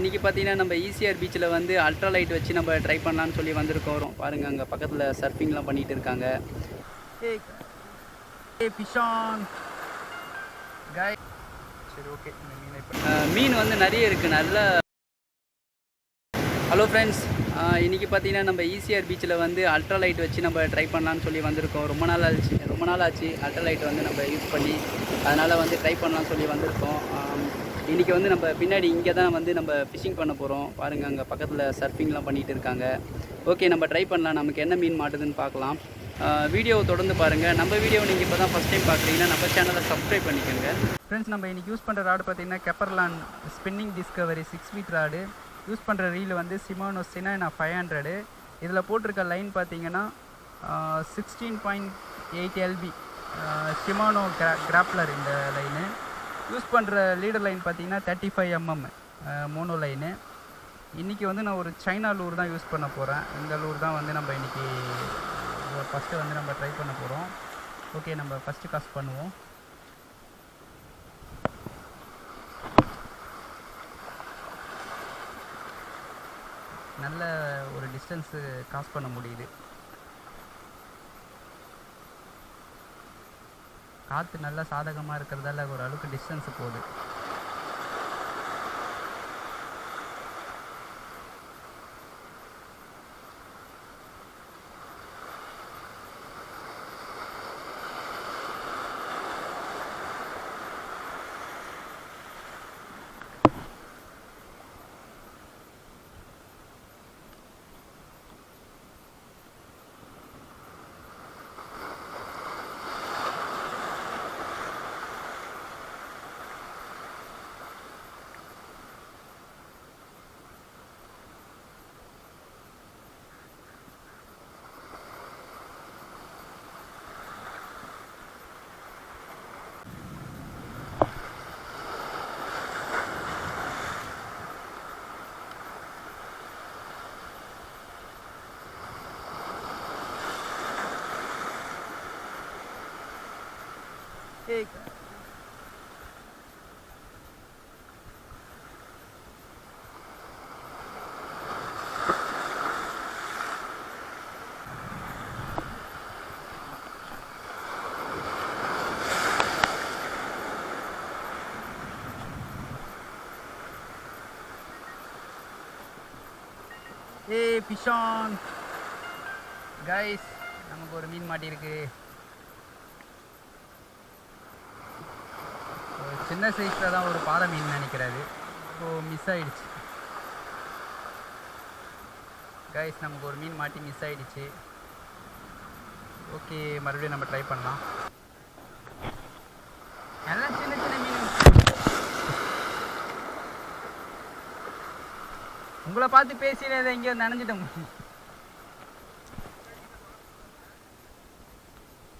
இன்றைக்கி பார்த்தீங்கன்னா நம்ம ஈசிஆர் பீச்சில் வந்து அல்ட்ரா லைட் வச்சு நம்ம ட்ரை பண்ணலான்னு சொல்லி வந்திருக்கோம். பாருங்கள் அங்கே பக்கத்தில் சர்ஃபிங்லாம் பண்ணிகிட்டு இருக்காங்க. பிஷான் காய் சரி ஓகே. மீன் வந்து நிறைய இருக்குது. நல்ல ஹலோ ஃப்ரெண்ட்ஸ், இன்றைக்கி பார்த்தீங்கன்னா நம்ம ஈசிஆர் பீச்சில் வந்து அல்ட்ரா லைட் வச்சு நம்ம ட்ரை பண்ணலான்னு சொல்லி வந்திருக்கோம். ரொம்ப நாள் ஆச்சு அல்ட்ரா லைட் வந்து நம்ம யூஸ் பண்ணி, அதனால் வந்து ட்ரை பண்ணலான்னு சொல்லி வந்திருக்கோம். இன்றைக்கி வந்து நம்ம பின்னாடி இங்கே தான் வந்து நம்ம ஃபிஷிங் பண்ண போகிறோம். பாருங்கள் அங்கே பக்கத்தில் சர்ஃபிங்லாம் பண்ணிகிட்டு இருக்காங்க. ஓகே, நம்ம ட்ரை பண்ணலாம். நமக்கு என்ன மீன் மாட்டுதுன்னு பார்க்கலாம். வீடியோவை தொடர்ந்து பாருங்கள். நம்ம வீடியோவை நீங்கள் இப்போ தான் ஃபஸ்ட் டைம் பார்க்குறீங்கன்னா நம்ம சேனலை சப்ஸ்கிரைப் பண்ணிக்கோங்க. ஃப்ரெண்ட்ஸ், நம்ம இன்றைக்கி யூஸ் பண்ணுற ராடு பார்த்திங்கன்னா கெப்பர்லான் spinning discovery 6 feet rod. Use பண்ணுற ரீல் வந்து Shimano Sinaina 500. இதில் போட்டிருக்க லைன் பார்த்தீங்கன்னா 16.8 LB Shimano கிராப்லர் இந்த லைனு. யூஸ் பண்ணுற லீடர் லைன் பார்த்தீங்கன்னா 35 mm மோனோ லைனு. இன்றைக்கி வந்து நான் ஒரு சைனா லூர் தான் யூஸ் பண்ண போகிறேன். இந்த லூர் தான் வந்து நம்ம இன்றைக்கி ஃபஸ்ட்டு வந்து நம்ம ட்ரை பண்ண போகிறோம். ஓகே, நம்ம ஃபஸ்ட்டு காஸ்ட் பண்ணுவோம். நல்ல ஒரு டிஸ்டன்ஸு காஸ்ட் பண்ண முடியுது. காற்று நல்லா சாதகமாக இருக்கிறதால ஒரு அளவுக்கு டிஸ்டன்ஸு போகுது. பிஷான் கைஸ், நமக்கு ஒரு மீன் மாட்டியிருக்கு. சின்ன சைஸில் தான் ஒரு பாறை மீன் நினைக்கிறாரு. இப்போது மிஸ் ஆகிடுச்சு கைஸ். நமக்கு ஒரு மீன் மாட்டி மிஸ் ஆகிடுச்சு. ஓகே, மறுபடியும் நம்ம ட்ரை பண்ணலாம். எல்லாம் சின்ன சின்ன மீன். உங்களை பார்த்து பேசினதை எங்கேயோ நினைஞ்சிட்டோம்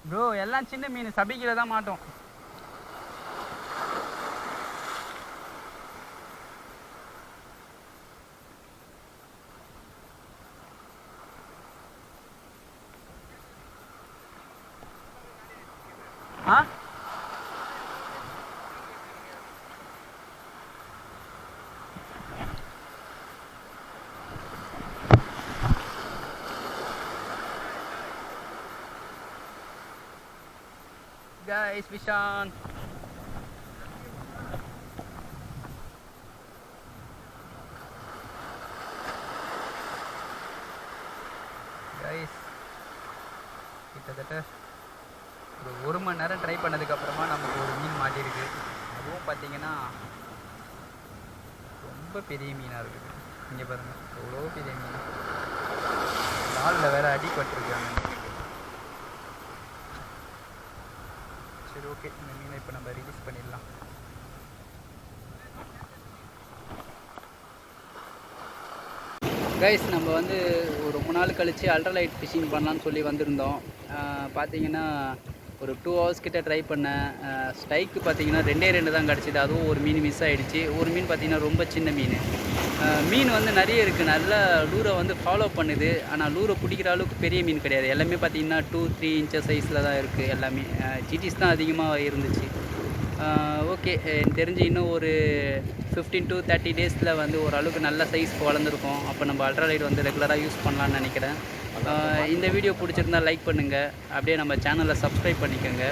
ப்ரோ. எல்லாம் சின்ன மீன், சபிக்கில தான் மாட்டோம். Guys, Bishan. Guys, கிட்டத்தட்ட ஒரு மணி நேரம் ட்ரை பண்ணதுக்கப்புறமா நமக்கு ஒரு மீன் மாட்டியிருக்கு. அதுவும் பார்த்தீங்கன்னா ரொம்ப பெரிய மீனாக இருக்குது. இங்கே பாருங்கள், எவ்வளோ பெரிய மீன். காலில் வேறு அடிபட்டிருக்காங்க. சரி ஓகே, இந்த மீனை இப்போ நம்ம ரிலீஸ் பண்ணிடலாம். கைஸ், நம்ம வந்து ஒரு 3 நாள் கழித்து அல்ட்ரா லைட் ஃபிஷிங் பண்ணலான்னு சொல்லி வந்திருந்தோம். பார்த்தீங்கன்னா ஒரு 2 hours கிட்ட ட்ரை பண்ணேன். ஸ்ட்ரைக்கு பார்த்தீங்கன்னா 2 தான் கிடச்சிது. அதுவும் ஒரு மீன் மிஸ் ஆகிடுச்சு. ஒரு மீன் பார்த்தீங்கன்னா ரொம்ப சின்ன மீன். மீன் வந்து நிறைய இருக்குது. நல்லா லூரை வந்து ஃபாலோ பண்ணுது. ஆனால் லூரை பிடிக்கிற அளவுக்கு பெரிய மீன் கிடையாது. எல்லாமே பார்த்தீங்கன்னா 2-3 inches சைஸில் தான் இருக்குது. எல்லாமே ஜிடிஸ் தான் அதிகமாக இருந்துச்சு. ஓகே, எனக்கு தெரிஞ்சு இன்னும் ஒரு 15 to 30 டேஸில் வந்து ஓரளவுக்கு நல்ல சைஸ் வளர்ந்துருக்கும். அப்போ நம்ம அல்ட்ரா லைட் வந்து ரெகுலராக யூஸ் பண்ணலான்னு நினைக்கிறேன். இந்த வீடியோ பிடிச்சிருந்தா லைக் பண்ணுங்கள். அப்படியே நம்ம சேனலை சப்ஸ்கிரைப் பண்ணிக்கோங்க.